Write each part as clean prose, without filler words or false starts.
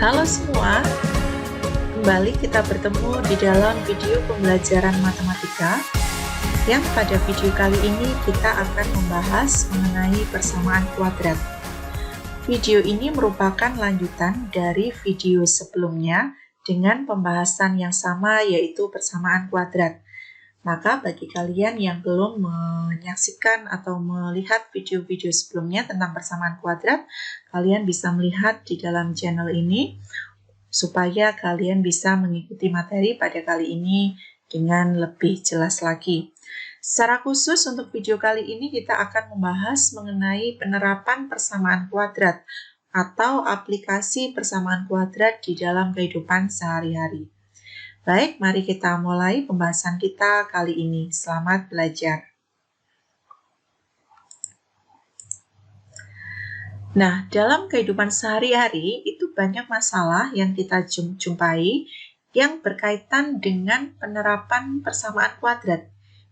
Halo semua, kembali kita bertemu di dalam video pembelajaran matematika yang pada video kali ini kita akan membahas mengenai persamaan kuadrat. Video ini merupakan lanjutan dari video sebelumnya dengan pembahasan yang sama yaitu persamaan kuadrat. Maka bagi kalian yang belum menyaksikan atau melihat video-video sebelumnya tentang persamaan kuadrat, kalian bisa melihat di dalam channel ini supaya kalian bisa mengikuti materi pada kali ini dengan lebih jelas lagi. Secara khusus untuk video kali ini kita akan membahas mengenai penerapan persamaan kuadrat atau aplikasi persamaan kuadrat di dalam kehidupan sehari-hari. Baik, mari kita mulai pembahasan kita kali ini. Selamat belajar. Nah, dalam kehidupan sehari-hari itu banyak masalah yang kita jumpai yang berkaitan dengan penerapan persamaan kuadrat.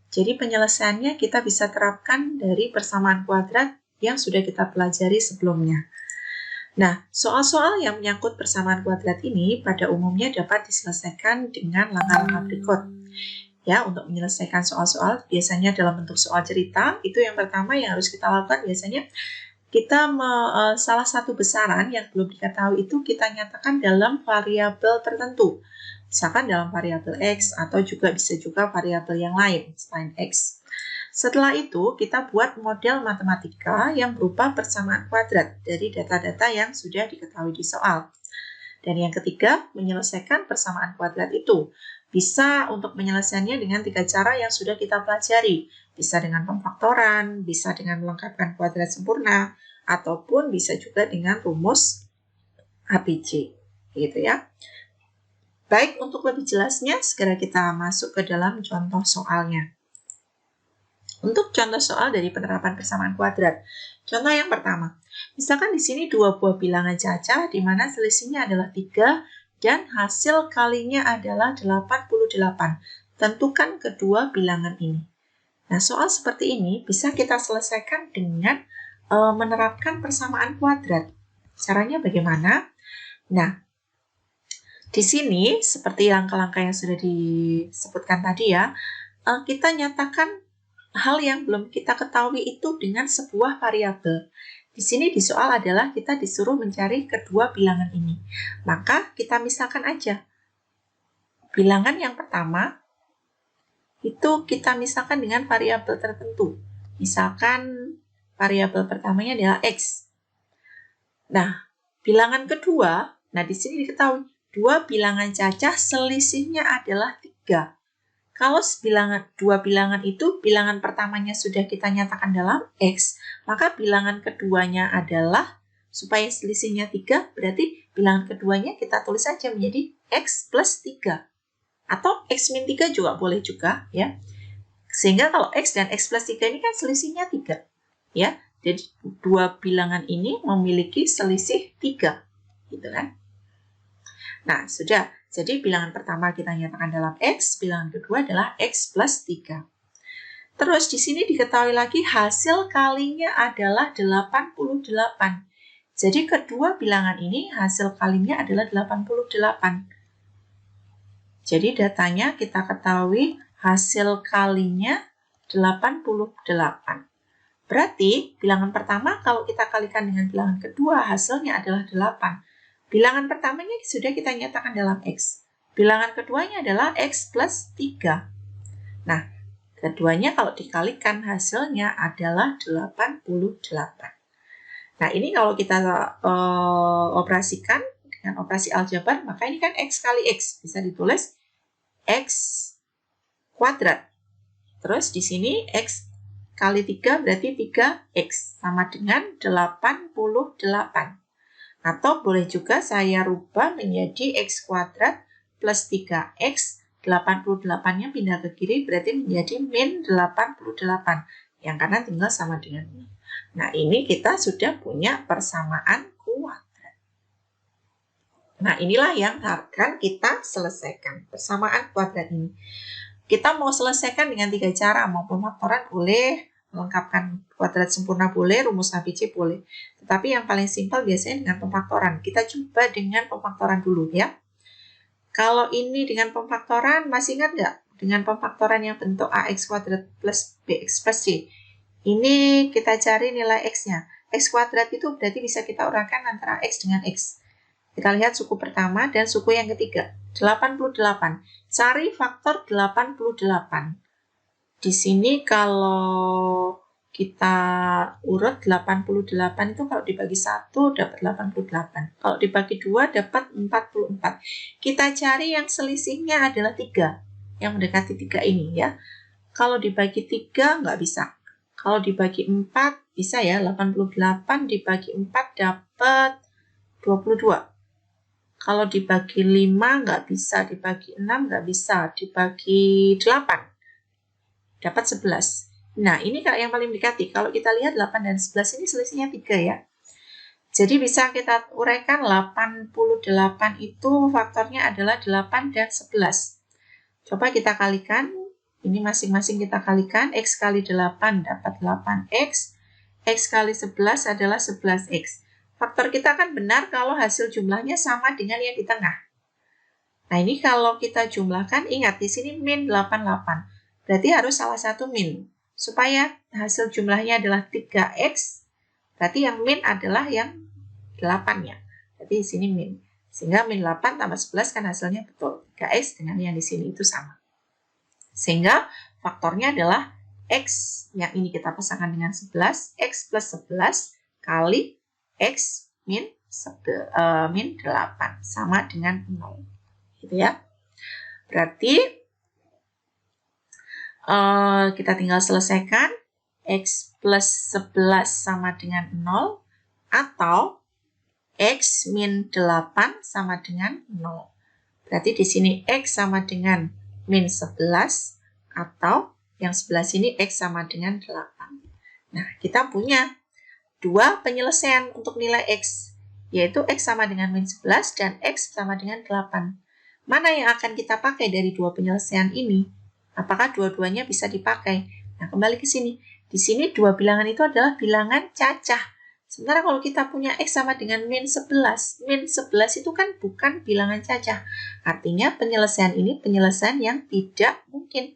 Jadi penyelesaiannya kita bisa terapkan dari persamaan kuadrat yang sudah kita pelajari sebelumnya. Nah, soal-soal yang menyangkut persamaan kuadrat ini pada umumnya dapat diselesaikan dengan langkah-langkah berikut. Ya, untuk menyelesaikan soal-soal biasanya dalam bentuk soal cerita, itu yang pertama yang harus kita lakukan biasanya kita salah satu besaran yang belum diketahui itu kita nyatakan dalam variabel tertentu. Misalkan dalam variabel X atau bisa juga variabel yang lain selain X. Setelah itu, kita buat model matematika yang berupa persamaan kuadrat dari data-data yang sudah diketahui di soal. Dan yang ketiga, menyelesaikan persamaan kuadrat itu. Bisa untuk menyelesaikannya dengan 3 cara yang sudah kita pelajari. Bisa dengan pemfaktoran, bisa dengan melengkapkan kuadrat sempurna, ataupun bisa juga dengan rumus ABC. Gitu ya. Baik, untuk lebih jelasnya, segera kita masuk ke dalam contoh soalnya. Untuk contoh soal dari penerapan persamaan kuadrat. Contoh yang pertama, misalkan di sini dua buah bilangan caca di mana selisihnya adalah 3 dan hasil kalinya adalah 88. Tentukan kedua bilangan ini. Nah, soal seperti ini bisa kita selesaikan dengan menerapkan persamaan kuadrat. Caranya bagaimana? Nah, di sini seperti langkah-langkah yang sudah disebutkan tadi ya, kita nyatakan hal yang belum kita ketahui itu dengan sebuah variabel. Di sini di soal adalah kita disuruh mencari kedua bilangan ini. Maka kita misalkan aja. Bilangan yang pertama itu kita misalkan dengan variabel tertentu. Misalkan variabel pertamanya adalah X. Nah, bilangan kedua, di sini diketahui dua bilangan cacah selisihnya adalah 3. Kalau dua bilangan itu, bilangan pertamanya sudah kita nyatakan dalam X, maka bilangan keduanya adalah, supaya selisihnya 3, berarti bilangan keduanya kita tulis saja menjadi X plus 3. Atau X min 3 juga boleh juga, ya. Sehingga kalau X dan X plus 3 ini kan selisihnya 3. Ya. Jadi dua bilangan ini memiliki selisih 3. Gitu kan. Nah, sudah. Jadi bilangan pertama kita nyatakan dalam X, bilangan kedua adalah X plus 3. Terus di sini diketahui lagi hasil kalinya adalah 88. Jadi kedua bilangan ini hasil kalinya adalah 88. Jadi datanya kita ketahui hasil kalinya 88. Berarti bilangan pertama kalau kita kalikan dengan bilangan kedua hasilnya adalah 8. Bilangan pertamanya sudah kita nyatakan dalam X. Bilangan keduanya adalah X plus 3. Nah, keduanya kalau dikalikan hasilnya adalah 88. Nah, ini kalau kita operasikan dengan operasi aljabar, maka ini kan X kali X. Bisa ditulis X kuadrat. Terus di sini X kali 3 berarti 3X. Sama dengan 88. Atau boleh juga saya rubah menjadi X kuadrat plus 3X, 88-nya pindah ke kiri berarti menjadi min 88. Yang kanan tinggal sama dengan ini. Nah, ini kita sudah punya persamaan kuadrat. Nah, inilah yang akan kita selesaikan, persamaan kuadrat ini. Kita mau selesaikan dengan 3 cara, mau pemfaktoran boleh, melengkapkan kuadrat sempurna boleh, rumus ABC boleh. Tetapi yang paling simpel biasanya dengan pemfaktoran. Kita coba dengan pemfaktoran dulu ya. Kalau ini dengan pemfaktoran, masih ingat nggak? Dengan pemfaktoran yang bentuk AX kuadrat plus BX plus C. Ini kita cari nilai X-nya. X kuadrat itu berarti bisa kita uraikan antara X dengan X. Kita lihat suku pertama dan suku yang ketiga. 88. Cari faktor 88. Di sini kalau kita urut 88 itu kalau dibagi 1 dapat 88. Kalau dibagi 2 dapat 44. Kita cari yang selisihnya adalah 3. Yang mendekati 3 ini ya. Kalau dibagi 3 nggak bisa. Kalau dibagi 4 bisa ya. 88 dibagi 4 dapat 22. Kalau dibagi 5 nggak bisa. Dibagi 6 nggak bisa. Dibagi 8 dapat 11. Nah, ini kalau yang paling mendekati. Kalau kita lihat 8 dan 11 ini selisihnya 3 ya. Jadi bisa kita uraikan 88 itu faktornya adalah 8 dan 11. Coba kita kalikan. Ini masing-masing kita kalikan. X kali 8 dapat 8X. X kali 11 adalah 11X. Faktor kita kan benar kalau hasil jumlahnya sama dengan yang di tengah. Nah, ini kalau kita jumlahkan, ingat di sini min 88. Berarti harus salah satu min. Supaya hasil jumlahnya adalah 3X, berarti yang min adalah yang 8-nya. Berarti di sini min. Sehingga min 8 tambah 11 kan hasilnya betul. 3X dengan yang di sini itu sama. Sehingga faktornya adalah X, yang ini kita pasangkan dengan 11, X plus 11 kali X min 8, sama dengan 0. Gitu ya. Berarti kita tinggal selesaikan. X plus 11 sama dengan 0 atau X min 8 sama dengan 0. Berarti di sini X sama dengan min 11 atau yang sebelah sini X sama dengan 8. Nah, kita punya dua penyelesaian untuk nilai X, yaitu X sama dengan min 11 dan X sama dengan 8. Mana yang akan kita pakai dari dua penyelesaian ini? Apakah dua-duanya bisa dipakai? Nah, kembali ke sini. Di sini dua bilangan itu adalah bilangan cacah. Sementara kalau kita punya X sama dengan min 11. Min 11 itu kan bukan bilangan cacah. Artinya penyelesaian ini penyelesaian yang tidak mungkin.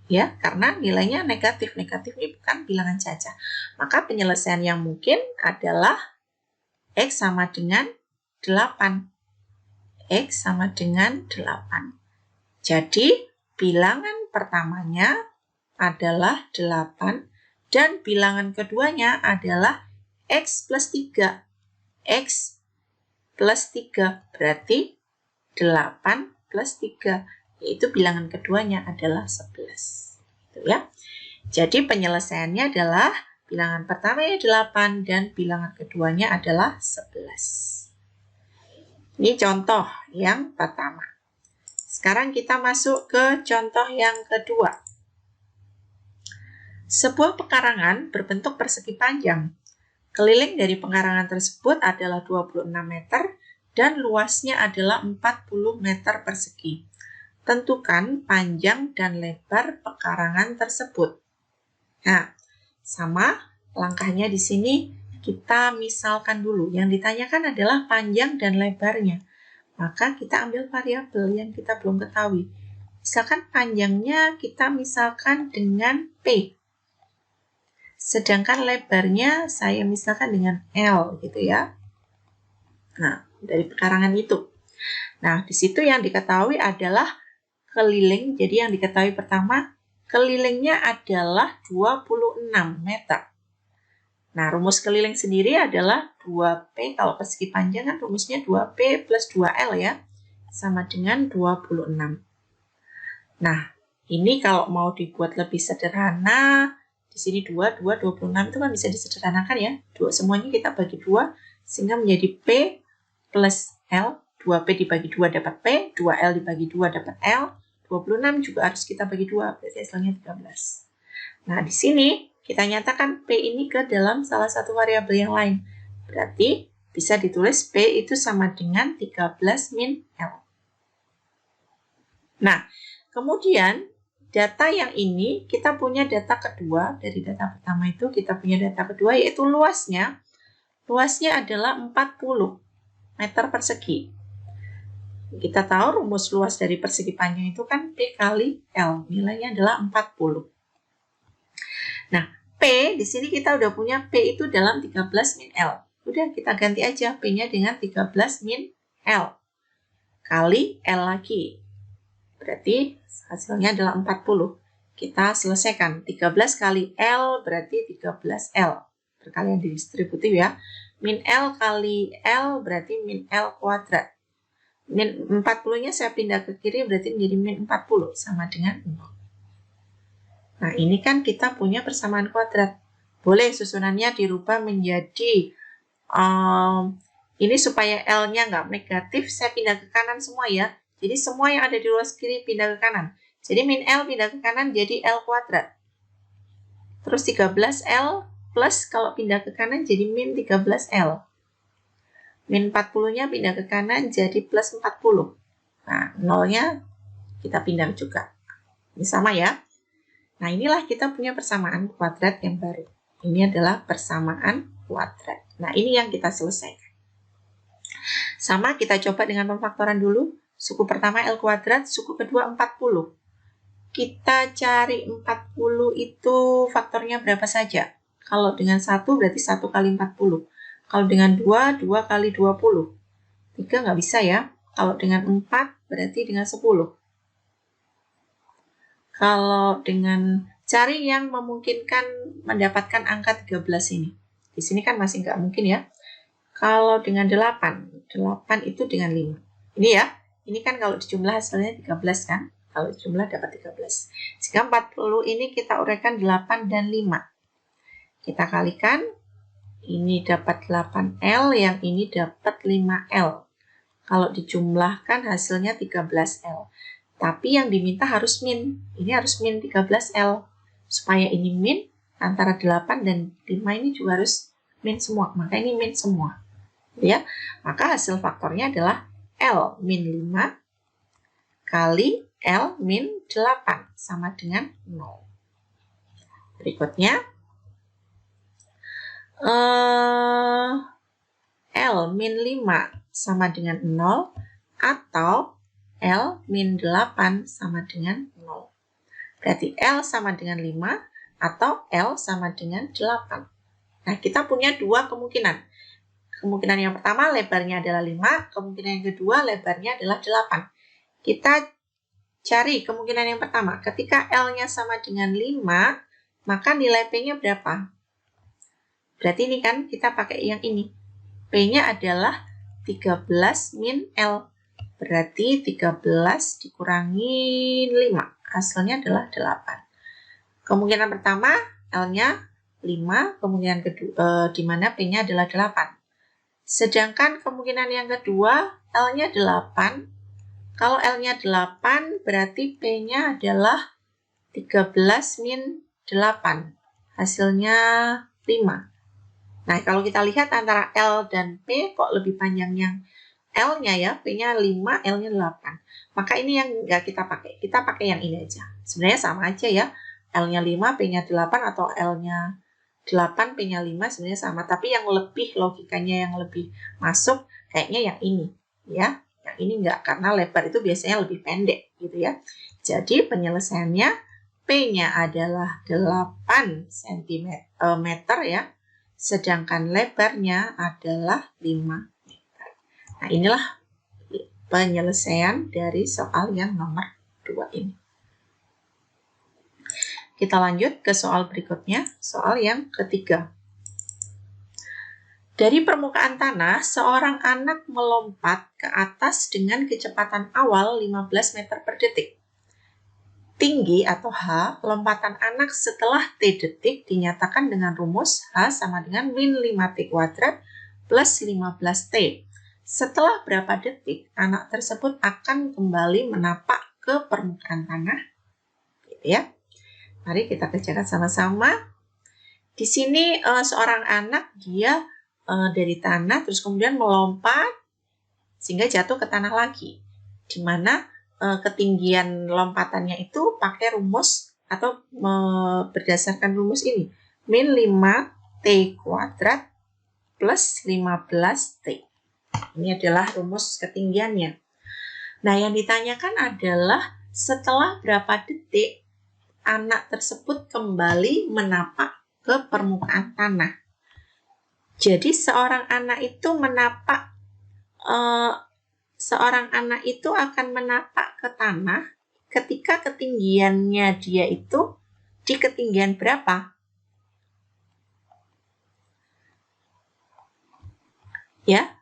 Ya, karena nilainya negatif. Negatif ini bukan bilangan cacah. Maka penyelesaian yang mungkin adalah X sama dengan 8. X sama dengan 8. Jadi, bilangan pertamanya adalah 8 dan bilangan keduanya adalah X plus 3. X plus 3 berarti 8 plus 3, yaitu bilangan keduanya adalah 11. Gitu ya. Jadi, penyelesaiannya adalah bilangan pertamanya 8 dan bilangan keduanya adalah 11. Ini contoh yang pertama. Sekarang kita masuk ke contoh yang kedua. Sebuah pekarangan berbentuk persegi panjang. Keliling dari pekarangan tersebut adalah 26 meter dan luasnya adalah 40 meter persegi. Tentukan panjang dan lebar pekarangan tersebut. Nah, sama langkahnya di sini kita misalkan dulu. Yang ditanyakan adalah panjang dan lebarnya. Maka kita ambil variabel yang kita belum ketahui. Misalkan panjangnya kita misalkan dengan P. Sedangkan lebarnya saya misalkan dengan L gitu ya. Nah, dari pekarangan itu. Nah, di situ yang diketahui adalah keliling. Jadi yang diketahui pertama, kelilingnya adalah 26 meter. Nah, rumus keliling sendiri adalah 2P, kalau persegi panjang kan rumusnya 2P plus 2L ya, sama dengan 26. Nah, ini kalau mau dibuat lebih sederhana, di sini 2, 26 itu kan bisa disederhanakan ya. Semuanya kita bagi 2, sehingga menjadi P plus L, 2P dibagi 2 dapat P, 2L dibagi 2 dapat L, 26 juga harus kita bagi 2, berarti hasilnya 13. Nah, di sini kita nyatakan P ini ke dalam salah satu variabel yang lain. Berarti bisa ditulis P itu sama dengan 13 min L. Nah, kemudian data yang ini kita punya data kedua. Dari data pertama itu kita punya data kedua, yaitu luasnya. Luasnya adalah 40 meter persegi. Kita tahu rumus luas dari persegi panjang itu kan P kali L. Nilainya adalah 40. Nah, P di sini kita udah punya P itu dalam 13 min L. Udah kita ganti aja P-nya dengan 13 min L. Kali L lagi. Berarti hasilnya adalah 40. Kita selesaikan. 13 kali L berarti 13L. Perkalian distributif ya. Min L kali L berarti min L kuadrat. Min 40-nya saya pindah ke kiri berarti menjadi min 40 sama dengan 0. Nah, ini kan kita punya persamaan kuadrat. Boleh susunannya dirubah menjadi ini supaya L-nya nggak negatif, saya pindah ke kanan semua ya. Jadi semua yang ada di luas kiri pindah ke kanan. Jadi min L pindah ke kanan jadi L kuadrat. Terus 13L plus kalau pindah ke kanan jadi min 13L. Min 40-nya pindah ke kanan jadi plus 40. Nah, nolnya kita pindah juga. Ini sama ya. Nah, inilah kita punya persamaan kuadrat yang baru. Ini adalah persamaan kuadrat. Nah, ini yang kita selesaikan. Sama, kita coba dengan pemfaktoran dulu. Suku pertama L kuadrat, suku kedua 40. Kita cari 40 itu faktornya berapa saja? Kalau dengan 1 berarti 1 kali 40. Kalau dengan 2, 2 kali 20. 3 nggak bisa ya. Kalau dengan 4 berarti dengan 10. Kalau dengan cari yang memungkinkan mendapatkan angka 13 ini. Di sini kan masih nggak mungkin ya. Kalau dengan 8, 8 itu dengan 5. Ini ya, ini kan kalau dijumlah hasilnya 13 kan. Kalau dijumlah dapat 13. Sehingga 40 ini kita uraikan 8 dan 5. Kita kalikan, ini dapat 8L, yang ini dapat 5L. Kalau dijumlahkan hasilnya 13L. Tapi yang diminta harus min. Ini harus min 13L. Supaya ini min, antara 8 dan 5 ini juga harus min semua. Maka ini min semua. Ya, maka hasil faktornya adalah L min 5 kali L min 8 sama dengan 0. Berikutnya, L min 5 sama dengan 0 atau L min 8 sama dengan 0. Berarti L sama dengan 5 atau L sama dengan 8. Nah, kita punya dua kemungkinan. Kemungkinan yang pertama lebarnya adalah 5, kemungkinan yang kedua lebarnya adalah 8. Kita cari kemungkinan yang pertama. Ketika L-nya sama dengan 5, maka nilai P-nya berapa? Berarti ini kan kita pakai yang ini. P-nya adalah 13 min L. Berarti 13 dikurangi 5. Hasilnya adalah 8. Kemungkinan pertama L-nya 5, kemungkinan kedua di mana P-nya adalah 8. Sedangkan kemungkinan yang kedua L-nya 8. Kalau L-nya 8 berarti P-nya adalah 13 min 8. Hasilnya 5. Nah, kalau kita lihat antara L dan P, kok lebih panjang yang L-nya ya, P-nya 5, L-nya 8. Maka ini yang nggak kita pakai. Kita pakai yang ini aja. Sebenarnya sama aja ya. L-nya 5, P-nya 8, atau L-nya 8, P-nya 5, sebenarnya sama. Tapi yang lebih, logikanya yang lebih masuk, kayaknya yang ini. Ya, yang ini nggak, karena lebar itu biasanya lebih pendek gitu ya. Jadi penyelesaiannya, P-nya adalah 8 cm ya. Sedangkan lebarnya adalah 5 meter. Nah, inilah penyelesaian dari soal yang nomor 2 ini. Kita lanjut ke soal berikutnya, soal yang ketiga. Dari permukaan tanah, seorang anak melompat ke atas dengan kecepatan awal 15 meter per detik. Tinggi atau H, lompatan anak setelah T detik dinyatakan dengan rumus H sama dengan min 5T kuadrat plus 15T. Setelah berapa detik, anak tersebut akan kembali menapak ke permukaan tanah. Gitu ya. Mari kita kerjakan sama-sama. Di sini seorang anak, dia dari tanah terus kemudian melompat sehingga jatuh ke tanah lagi. Di mana ketinggian lompatannya itu pakai rumus atau berdasarkan rumus ini. Min 5T kuadrat plus 15T. Ini adalah rumus ketinggiannya. Nah, yang ditanyakan adalah setelah berapa detik anak tersebut kembali menapak ke permukaan tanah. Jadi seorang anak itu akan menapak ke tanah ketika ketinggiannya dia itu di ketinggian berapa? Ya,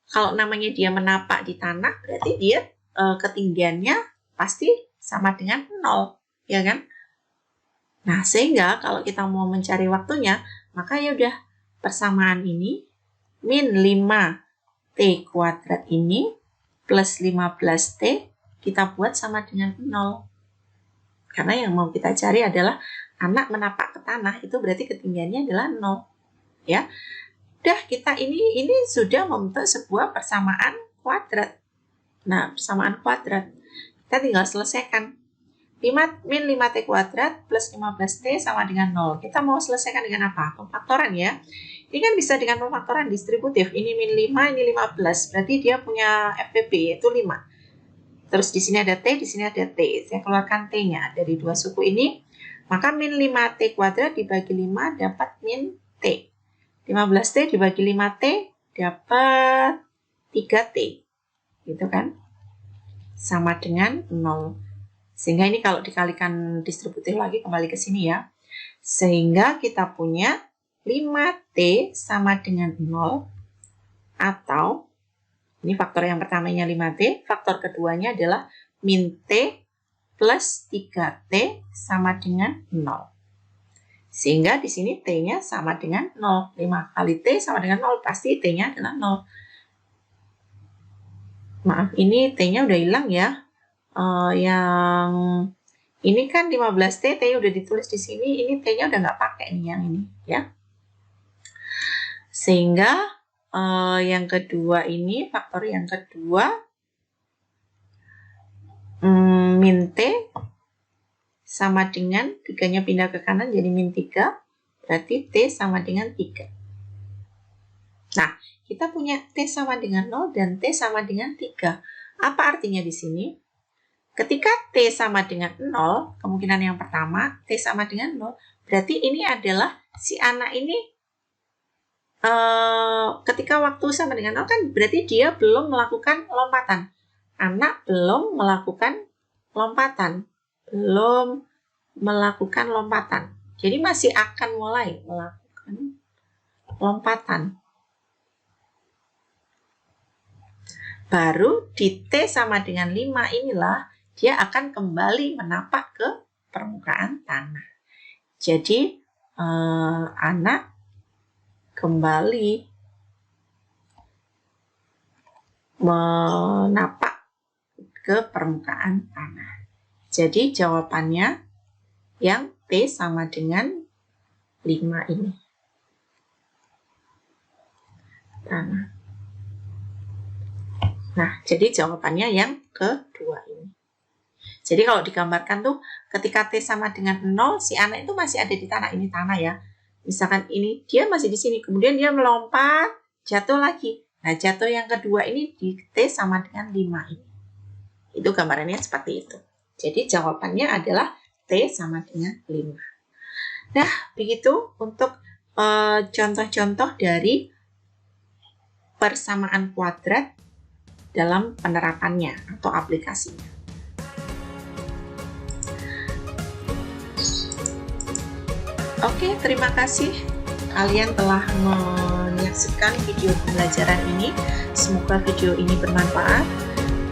kalau namanya dia menapak di tanah, berarti dia ketinggiannya pasti sama dengan 0, ya kan? Nah, sehingga kalau kita mau mencari waktunya, maka ya udah persamaan ini min 5T kuadrat ini plus 15T kita buat sama dengan 0. Karena yang mau kita cari adalah anak menapak ke tanah, itu berarti ketinggiannya adalah 0. Ya. Udah, kita ini sudah membentuk sebuah persamaan kuadrat. Nah, persamaan kuadrat. Kita tinggal selesaikan. Min 5T kuadrat plus 15T sama dengan 0. Kita mau selesaikan dengan apa? Pemfaktoran ya. Ini kan bisa dengan pemfaktoran distributif. Ini min 5, ini 15. Berarti dia punya FPB yaitu 5. Terus di sini ada T, di sini ada T. Saya keluarkan T-nya dari dua suku ini. Maka min 5T kuadrat dibagi 5 dapat min T. 15T dibagi 5T dapat 3T. Gitu kan? Sama dengan 0. Sehingga ini kalau dikalikan distributif lagi kembali ke sini ya. Sehingga kita punya 5T sama dengan 0. Atau, ini faktor yang pertamanya 5T. Faktor keduanya adalah min T plus 3T sama dengan 0. Sehingga di sini T-nya sama dengan 0. 5 kali T sama dengan 0. Pasti T-nya adalah 0. Maaf, ini T-nya udah hilang ya. Yang ini kan 15T, T-nya udah ditulis di sini. Ini T-nya udah nggak pakai nih yang ini. Ya. Sehingga yang kedua ini, faktor yang kedua, min T sama dengan 3-nya pindah ke kanan jadi min 3, berarti T sama dengan 3. Nah, kita punya T sama dengan 0 dan T sama dengan 3. Apa artinya di sini? Ketika T sama dengan 0, kemungkinan yang pertama, T sama dengan 0, berarti ini adalah si anak ini, ketika waktu sama dengan 0 kan berarti dia belum melakukan lompatan. Anak belum melakukan lompatan. Belum melakukan lompatan. Jadi masih akan mulai melakukan lompatan. Baru di T sama dengan 5 inilah dia akan kembali menapak ke permukaan tanah. Jadi anak kembali menapak ke permukaan tanah. Jadi jawabannya yang T sama dengan 5 ini. Tanah. Nah, jadi jawabannya yang kedua ini. Jadi kalau digambarkan tuh ketika T sama dengan 0, si anak itu masih ada di tanah. Ini tanah ya. Misalkan ini dia masih di sini, kemudian dia melompat, jatuh lagi. Nah, jatuh yang kedua ini di T sama dengan 5 ini. Itu gambarannya seperti itu. Jadi jawabannya adalah T sama dengan 5. Nah, begitu untuk contoh-contoh dari persamaan kuadrat dalam penerapannya atau aplikasinya. Oke, terima kasih kalian telah menyaksikan video pembelajaran ini. Semoga video ini bermanfaat.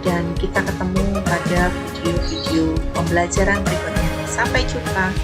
Dan kita ketemu pada video-video pembelajaran berikutnya. Sampai jumpa.